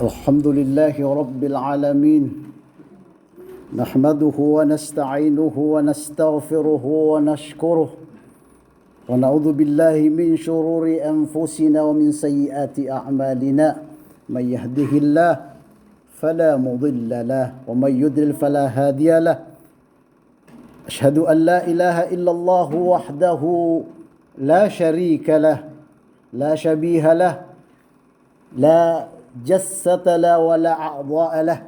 الحمد لله رب العالمين نحمده ونستعينه ونستغفره ونشكره ونعوذ بالله من شرور أنفسنا ومن سيئات أعمالنا من يهده الله فلا مضل له ومن يضلل فلا هادي له أشهد أن لا إله إلا الله وحده لا شريك له لا شبيه له لا جسة له ولا أعضاء له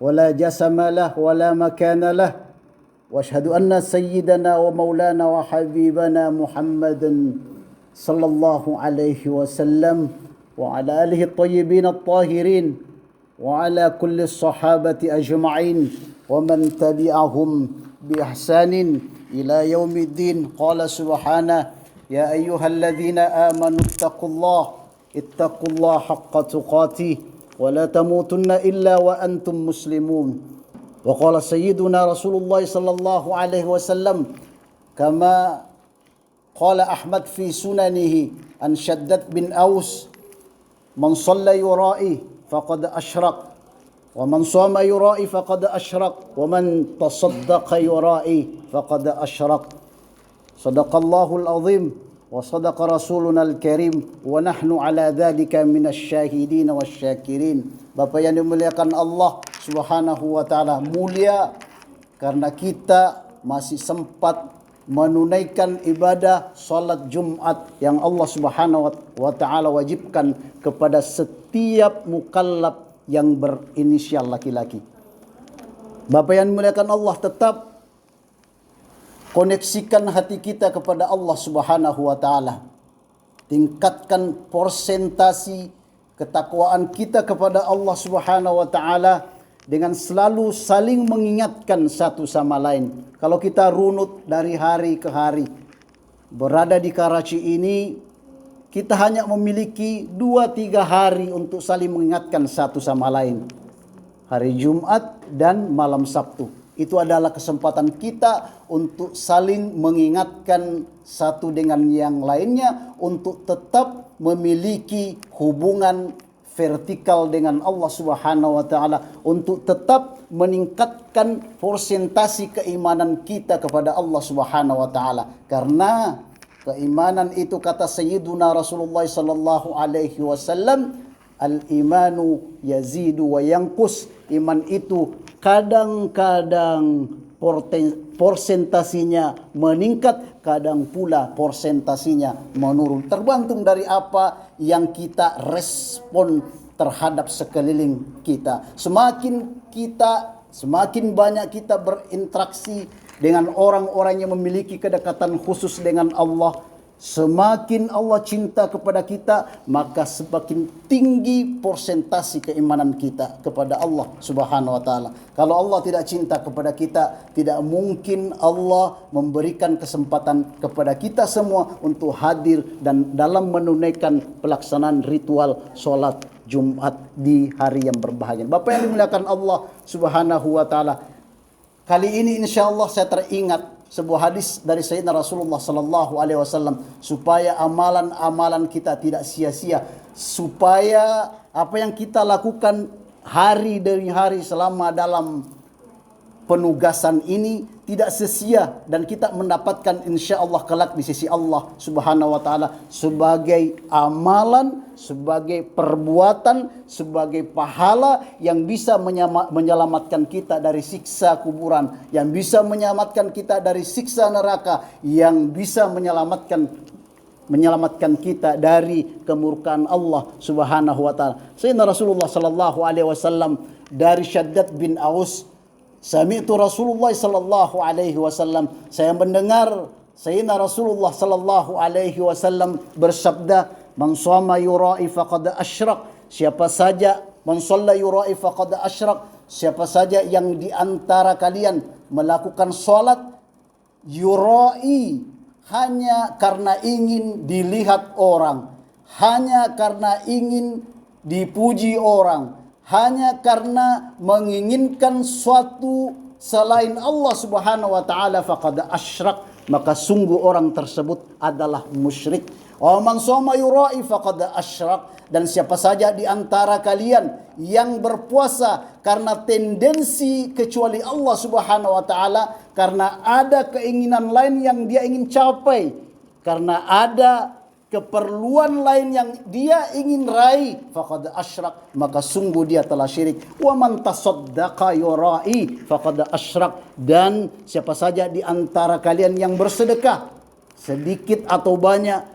ولا جسم له ولا مكان له وأشهد أن سيدنا ومولانا وحبيبنا محمدا صلى الله عليه وسلم وعلى آله الطيبين الطاهرين وعلى كل الصحابة أجمعين ومن تبعهم بإحسان إلى يوم الدين. قال سبحانه يا أيها الذين آمنوا اتقوا الله حق تقاته ولا تموتن إلا وأنتم مسلمون. وقال سيدنا رسول الله صلى الله عليه وسلم كما قال أحمد في سننه عن شداد بن أوس من صلى يرائي فقد أشرك ومن صام يرائي فقد أشرك ومن تصدق يرائي فقد أشرك. صدق الله العظيم وصدق رسولنا الكريم ونحن على ذلك من الشاهدين والسyakirin. Bapak yang dimuliakan Allah Subhanahu wa taala, mulia karena kita masih sempat menunaikan ibadah salat Jumat yang Allah Subhanahu wa taala wajibkan kepada setiap mukallaf yang berinisial laki-laki. Bapak yang dimuliakan Allah, tetap koneksikan hati kita kepada Allah Subhanahu wa taala. Tingkatkan persentasi ketakwaan kita kepada Allah Subhanahu wa taala dengan selalu saling mengingatkan satu sama lain. Kalau kita runut dari hari ke hari, berada di Karachi ini, kita hanya memiliki 2-3 hari untuk saling mengingatkan satu sama lain. Hari Jumat dan malam Sabtu. Itu adalah kesempatan kita untuk saling mengingatkan satu dengan yang lainnya untuk tetap memiliki hubungan vertikal dengan Allah Subhanahu wa taala, untuk tetap meningkatkan persentasi keimanan kita kepada Allah Subhanahu wa taala. Karena keimanan itu, kata Sayyiduna Rasulullah sallallahu alaihi wasallam, al-imanu yazidu wa yanqus. Iman itu kadang-kadang persentasinya meningkat, kadang pula persentasinya menurun. Tergantung dari apa yang kita respon terhadap sekeliling kita. Semakin banyak kita berinteraksi dengan orang-orang yang memiliki kedekatan khusus dengan Allah, semakin Allah cinta kepada kita, maka semakin tinggi persentasi keimanan kita kepada Allah Subhanahu wa taala. Kalau Allah tidak cinta kepada kita, tidak mungkin Allah memberikan kesempatan kepada kita semua untuk hadir dan dalam menunaikan pelaksanaan ritual salat Jumat di hari yang berbahagia. Bapak yang dimuliakan Allah Subhanahu wa taala, kali ini insyaallah saya teringat sebuah hadis dari Sayyidina Rasulullah sallallahu alaihi wasallam, supaya amalan-amalan kita tidak sia-sia, supaya apa yang kita lakukan hari demi hari selama dalam penugasan ini tidak sia-sia, dan kita mendapatkan insyaallah kelak di sisi Allah Subhanahu wa taala sebagai amalan, sebagai perbuatan, sebagai pahala yang bisa menyelamatkan kita dari siksa kuburan, yang bisa menyelamatkan kita dari siksa neraka, yang bisa menyelamatkan kita dari kemurkaan Allah Subhanahu wa taala. Sayyidina Rasulullah sallallahu alaihi wasallam dari Shaddad bin Aus, sami'tu Rasulullah sallallahu alaihi wasallam, saya mendengar Sayyidina Rasulullah sallallahu alaihi wasallam bersabda, man shoma yura'i faqad asyrak. Siapa saja man shalla yura'i faqad asyrak, siapa saja yang di antara kalian melakukan salat yura'i, hanya karena ingin dilihat orang, hanya karena ingin dipuji orang, hanya karena menginginkan suatu selain Allah Subhanahu wa taala, faqad asyrak, maka sungguh orang tersebut adalah musyrik. Wa man shoma yura'i faqad asyrak. Dan siapa saja di antara kalian yang berpuasa karena tendensi kecuali Allah Subhanahu wa taala, karena ada keinginan lain yang dia ingin capai, karena ada keperluan lain yang dia ingin raih, faqad asyrak, maka sungguh dia telah syirik. Wa man tasaddaqa yura'i faqad asyrak. Dan siapa saja di antara kalian yang bersedekah, sedikit atau banyak,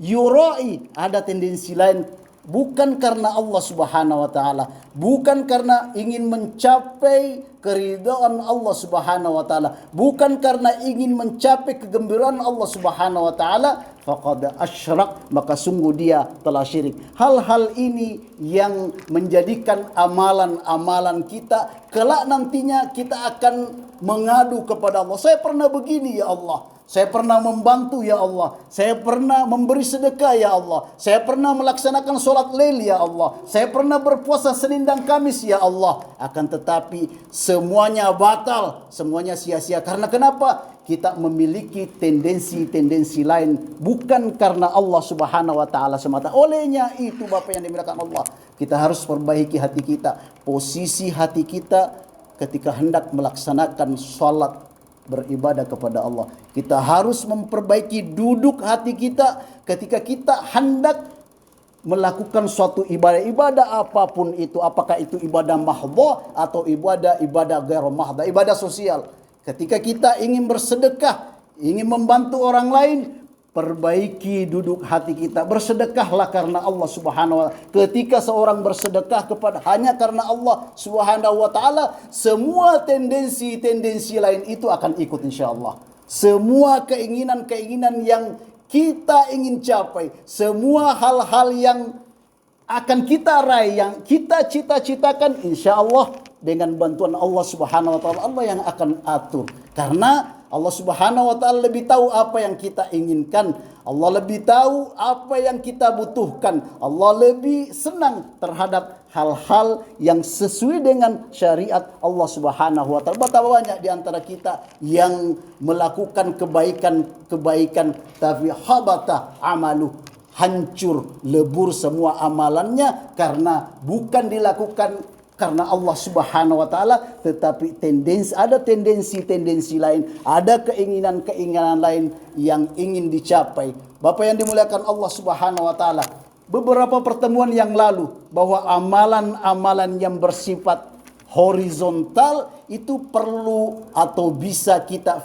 yura'i, ada tendensi lain, bukan karena Allah Subhanahu wa taala, bukan karena ingin mencapai keridhaan Allah Subhanahu wa taala, bukan karena ingin mencapai kegembiraan Allah Subhanahu wa taala, faqad asyrak, maka sungguh dia telah syirik. Hal-hal ini yang menjadikan amalan-amalan kita kelak nantinya kita akan mengadu kepada Allah. Saya pernah begini ya Allah, saya pernah membantu ya Allah, saya pernah memberi sedekah ya Allah, saya pernah melaksanakan sholat lail ya Allah, saya pernah berpuasa Senin dan Kamis ya Allah. Akan tetapi semuanya batal, semuanya sia-sia. Karena kenapa? Kita memiliki tendensi-tendensi lain, bukan karena Allah Subhanahu wa taala semata. Olehnya itu Bapak yang dimuliakan Allah, kita harus perbaiki hati kita, posisi hati kita ketika hendak melaksanakan sholat, beribadah kepada Allah. Kita harus memperbaiki duduk hati kita ketika kita hendak melakukan suatu ibadah apapun itu, apakah itu ibadah mahdhah atau ibadah ghairu mahdhah, ibadah sosial. Ketika kita ingin bersedekah, ingin membantu orang lain, perbaiki duduk hati kita. Bersedekahlah karena Allah Subhanahu wa taala. Ketika seorang bersedekah hanya karena Allah Subhanahu wa taala, semua tendensi-tendensi lain itu akan ikut insyaallah. Semua keinginan-keinginan yang kita ingin capai, semua hal-hal yang akan kita raih, yang kita cita-citakan, insyaallah dengan bantuan Allah Subhanahu wa taala, Allah yang akan atur. Karena Allah Subhanahu wa taala lebih tahu apa yang kita inginkan. Allah lebih tahu apa yang kita butuhkan. Allah lebih senang terhadap hal-hal yang sesuai dengan syariat Allah Subhanahu wa taala. Betapa banyak di antara kita yang melakukan kebaikan tapi habata amalu, hancur lebur semua amalannya karena bukan dilakukan karena Allah Subhanahu wa taala, tetapi ada tendensi lain, ada keinginan lain yang ingin dicapai. Bapak yang dimuliakan Allah Subhanahu wa taala, beberapa pertemuan yang lalu bahwa amalan-amalan yang bersifat horizontal itu perlu atau bisa kita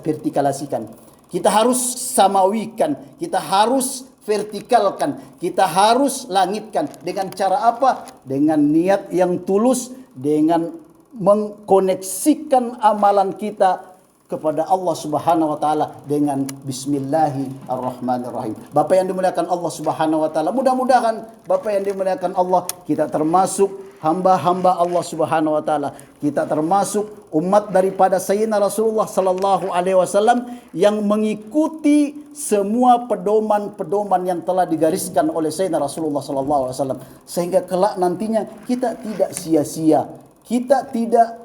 vertikalasikan. Kita harus samawikan, kita harus vertikalkan, kita harus langitkan. Dengan cara apa? Dengan niat yang tulus, dengan mengkoneksikan amalan kita kepada Allah Subhanahu wa taala dengan bismillahirrahmanirrahim. Bapak yang dimuliakan Allah Subhanahu wa taala, mudah-mudahan Bapak yang dimuliakan Allah, kita termasuk hamba-hamba Allah Subhanahu wa taala. Kita termasuk umat daripada Sayyidina Rasulullah sallallahu alaihi wasallam yang mengikuti semua pedoman-pedoman yang telah digariskan oleh Sayyidina Rasulullah sallallahu alaihi wasallam, sehingga kelak nantinya kita tidak sia-sia, kita tidak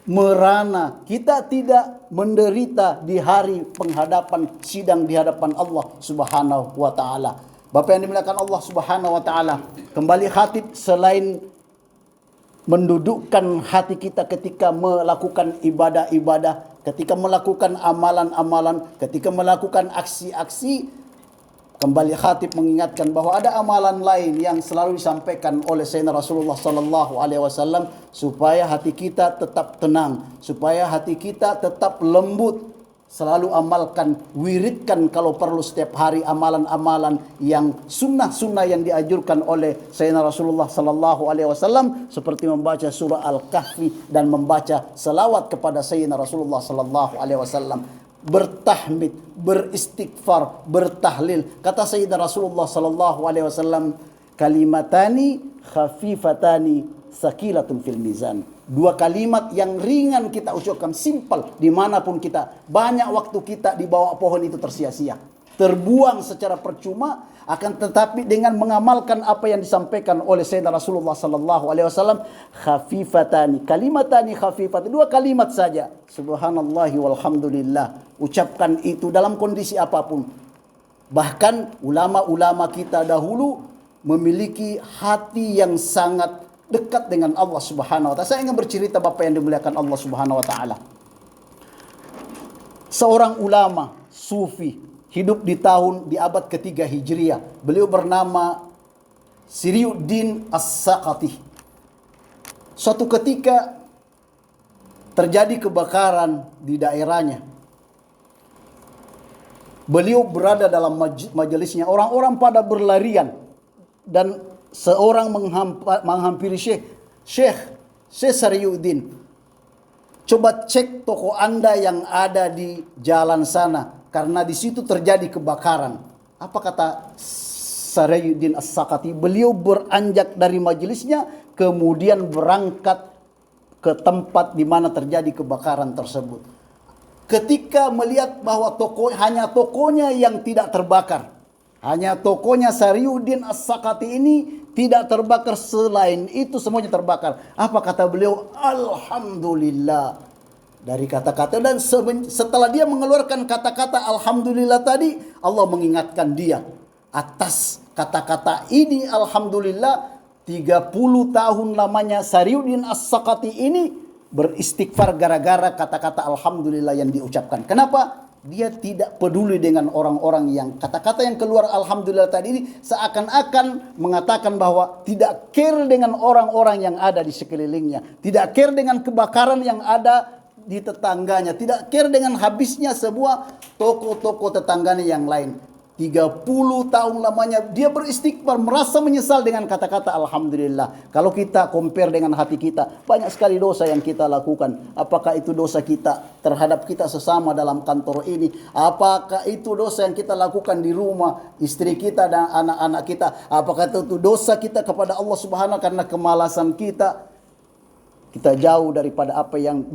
merana, kita tidak menderita di hari penghadapan sidang di hadapan Allah Subhanahu wa taala. Bapak yang dimuliakan Allah Subhanahu wa taala, kembali khatib selain mendudukkan hati kita ketika melakukan ibadah-ibadah, ketika melakukan amalan-amalan, ketika melakukan aksi-aksi, kembali khatib mengingatkan bahwa ada amalan lain yang selalu disampaikan oleh Sayyidina Rasulullah sallallahu alaihi wasallam supaya hati kita tetap tenang, supaya hati kita tetap lembut. Selalu amalkan, wiridkan kalau perlu setiap hari amalan-amalan yang sunnah-sunnah yang dianjurkan oleh Sayyidina Rasulullah sallallahu alaihi wasallam, seperti membaca surah Al-Kahfi dan membaca selawat kepada Sayyidina Rasulullah sallallahu alaihi wasallam, bertahmid, beristighfar, bertahlil. Kata Sayyidina Rasulullah sallallahu alaihi wasallam, kalimatani khafifatani sakilatun fil mizan. Dua kalimat yang ringan kita ucapkan, simpel dimanapun kita. Banyak waktu kita di bawah pohon itu tersia-sia, terbuang secara percuma. Akan tetapi dengan mengamalkan apa yang disampaikan oleh Sayyidina Rasulullah sallallahu alaihi wasallam, khafifatani, kalimatani khafifat, dua kalimat saja, subhanallahi walhamdulillah. Ucapkan itu dalam kondisi apapun. Bahkan ulama-ulama kita dahulu memiliki hati yang sangat dekat dengan Allah Subhanahu wa taala. Saya ingin bercerita Bapak yang dimuliakan Allah Subhanahu wa taala. Seorang ulama sufi hidup di abad ketiga Hijriah. Beliau bernama Siriuddin As-Saqati. Suatu ketika terjadi kebakaran di daerahnya. Beliau berada dalam majelisnya, orang-orang pada berlarian dan seorang menghampiri Syekh Sariuddin. Coba cek toko Anda yang ada di jalan sana karena di situ terjadi kebakaran. Apa kata Sariuddin As-Saqati? Beliau beranjak dari majelisnya kemudian berangkat ke tempat di mana terjadi kebakaran tersebut. Ketika melihat bahwa hanya tokonya yang tidak terbakar. Hanya tokonya Sariuddin As-Saqati ini tidak terbakar, selain itu semuanya terbakar. Apa kata beliau? Alhamdulillah. Dari kata-kata, dan setelah dia mengeluarkan kata-kata Alhamdulillah tadi, Allah mengingatkan dia. Atas kata-kata ini Alhamdulillah, 30 tahun lamanya Sariuddin As-Saqati ini beristighfar gara-gara kata-kata Alhamdulillah yang diucapkan. Kenapa? Dia tidak peduli dengan orang-orang yang kata-kata yang keluar Alhamdulillah tadi ini seakan-akan mengatakan bahwa tidak care dengan orang-orang yang ada di sekelilingnya. Tidak care dengan kebakaran yang ada di tetangganya. Tidak care dengan habisnya sebuah toko-toko tetangganya yang lain. 30 tahun lamanya dia beristighfar, merasa menyesal dengan kata-kata Alhamdulillah. Kalau kita compare dengan hati kita, banyak sekali dosa yang kita lakukan. Apakah itu dosa kita terhadap kita sesama dalam kantor ini? Apakah itu dosa yang kita lakukan di rumah, istri kita dan anak-anak kita? Apakah itu dosa kita kepada Allah Subhanahu karena kemalasan kita? Kita jauh daripada apa yang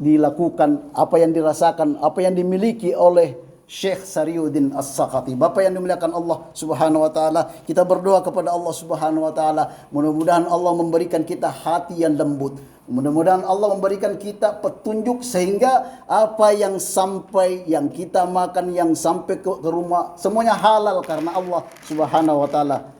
dilakukan, apa yang dirasakan, apa yang dimiliki oleh Syekh Sariuddin As-Saqati. Bapak yang dimuliakan Allah Subhanahu wa taala, kita berdoa kepada Allah Subhanahu wa taala, mudah-mudahan Allah memberikan kita hati yang lembut. Mudah-mudahan Allah memberikan kita petunjuk sehingga apa yang kita makan, yang sampai ke rumah, semuanya halal karena Allah Subhanahu wa taala.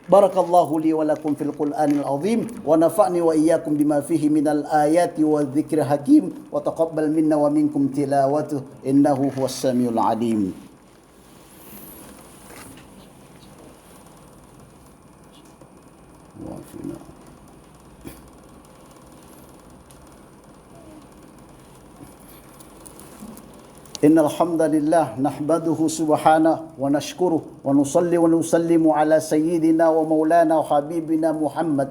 Barakallahu li wa lakum fil Qur'anil azim wa nafa'ni wa iyyakum bima fihi minal ayati wa dzikril hakim wa taqabbal minna wa minkum tilawatuh innahu huwas samiul alim. إن الحمد لله نحمده سبحانه ونشكره ونصلي ونسلم على سيدنا ومولانا وحبيبنا محمد.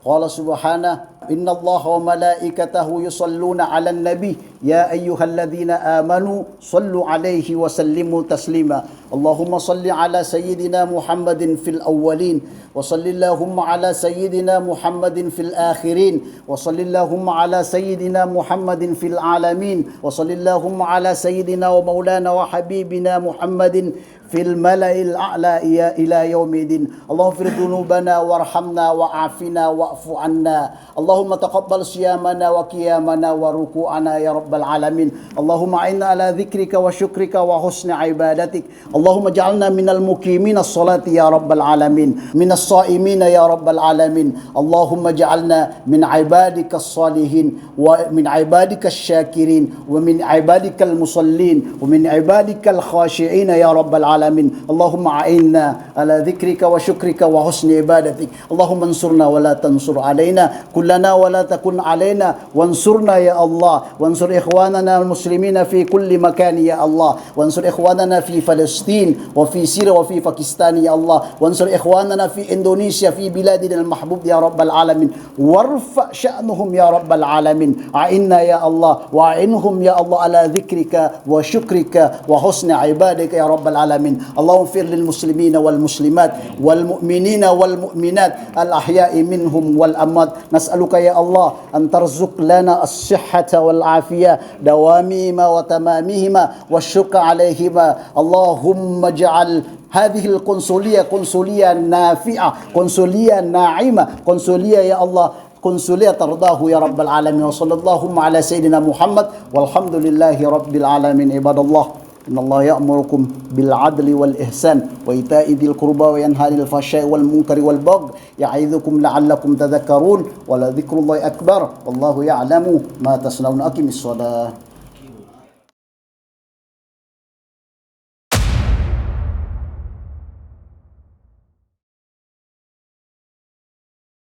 قال سبحانه إن الله وملائكته يصلون على النبي يا أيها الذين آمنوا صلوا عليه وسلموا تسليما. اللهم صل على سيدنا محمد في الأولين وصل اللهم على سيدنا محمد في الآخرين وصل اللهم على سيدنا محمد في العالمين وصل اللهم على سيدنا ومولانا وحبيبنا محمد في الملأ الأعلى إلى يوم الدين. اللهم اغفر ذنوبنا وارحمنا وعافنا واعف عنا. اللهم تقبل صيامنا وقيامنا وركوعنا يا رب العالمين. اللهم أعنا على ذكرك وشكرك وحسن عبادتك. اللهم اجعلنا من المقيمين الصلاة يا رب العالمين، من الصائمين يا رب العالمين. اللهم اجعلنا من عبادك الصالحين ومن عبادك الشاكرين ومن عبادك المصلين ومن عبادك الخاشعين يا رب العالمين. اللهم أعنا على ذكرك وشكرك وحسن عبادتك. اللهم انصرنا ولا تنصر علينا، كلنا ولا تكن علينا، وانصرنا يا الله، وانصر إخواننا المسلمين في كل مكان يا الله، وانصر إخواننا في فلسطين وفي سوريا وفي باكستان يا الله، وانصر إخواننا في إندونيسيا في بلادنا المحبوب يا رب العالمين، وارفع شأنهم يا رب العالمين. أعنا يا الله وأعنهم يا الله على ذكرك وشكرك وحسن عبادك يا رب العالمين. اللهم اغفر للمسلمين والمسلمات والمؤمنين والمؤمنات الأحياء منهم والأموات. نسألك يا الله أن ترزق لنا الصحة والعافية دوامهما وتمامهما والشكر عليهما. اللهم اجعل هذه القنصلية قنصلية نافعة، قنصلية ناعمة، قنصلية يا الله قنصلية ترضاه يا رب العالمين. وصلى اللهم على سيدنا محمد والحمد لله رب العالمين. عباد الله Innallaha ya'murukum bil 'adli wal ihsan wa ita'i dzil qurba wa yanha 'anil fahsya'i wal munkari wal baghi ya'idzukum la'allakum tadhakkarun wa la dzikrullahi akbar wallahu ya'lamu ma tasnaun. Aqimis shalah.